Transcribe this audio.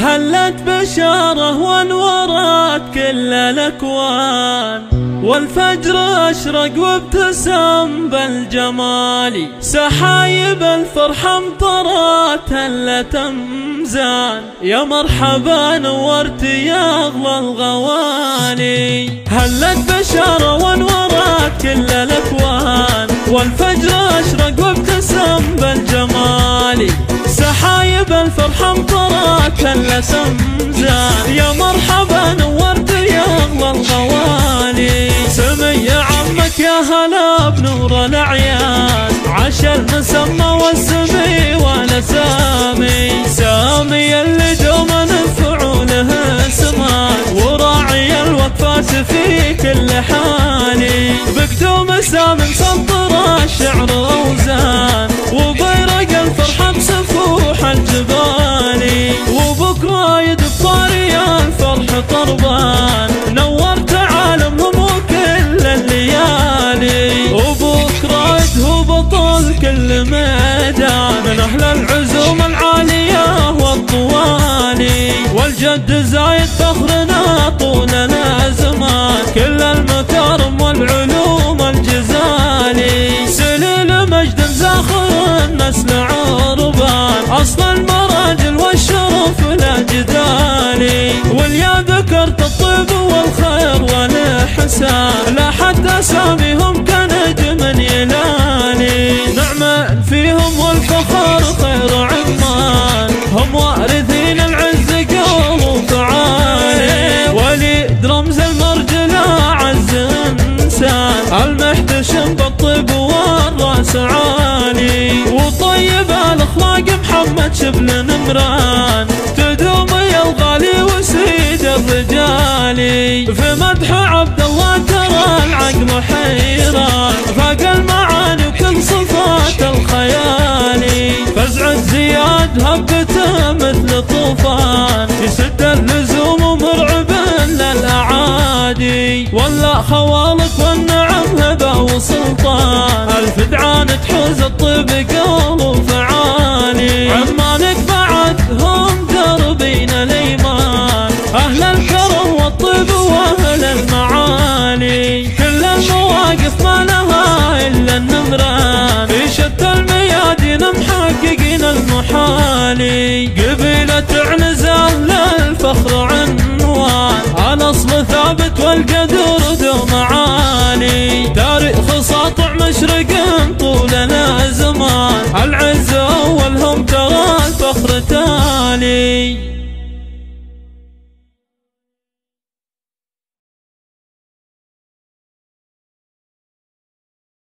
هلت بشارة وانورت كل الأكوان، والفجر أشرق وابتسم بالجمال، سحايب الفرحة امطرت هلة أمزان، يا مرحبا نورت يا أغلى الغوالي. هلت بشارة وانورت كل الأكوان، والفجر أشرق وابتسم بالجمال، سحايب الفرحة امطرت هلة أمزان، يا مرحبا نورت يا أغلى الغوالي. سمي عمك يا هلا بنور الأعيان، عاش المسمى والسمي ولا سامي، سامي اللي دوما نفعوله سمات، وراعي الوقفات في كل حالي، بقدوم سام مسطر الشعر أوزان، وبيرق الفرحة بسفوح الجبال، وبكرة يدف طاري الفرح طربان، نورت عالمهم وكل الليالي، وبكرة يدهو بطل كل ميدان، من أهل العزوم العالية والطوالي، والجد زايد فخرنا طول الأزمان، كل المكارم والعلوم الجزالي، سليل مجد زاخر النسل عربان، أصل المراجل والشرف لا جدالي، واليا ذكرت الطيب والخير والإحسان، لا حد أساميهم كنجم يلالي، نعم فيهم والفخر خير عمان، هم وارثين العز قول وفعالي، وليد رمز المرجلة عز إنسان، المحتشم بالطيب والراس عالي، وطيب الأخلاق محمد شبل نمران، تدوم يا الغالي وسيد الرجالي، في مدح عبد الله ترى العقل حيران، فاق المعاني وكل صفات الخيالي، فزع زياد هبته مثل طوفان، يسد اللزوم ومرعب للأعادي، ولا خوالق والنعم هبة وسلطان، الفدعان تحوز الطيب قول وفعالي، عمانك بعدهم دربين الإيمان، أهل الكرم والطيب وأهل المعالي، كل المواقف ما لها إلا النمران، في شتى الميادين محققين المحالي، قبيلة عنزة للفخر عنوان، الأصل ثابت والقدر دوم عالي، تاريخ ساطع مشرق طول الأزمان، العز أولهم ترى الفخر تالي.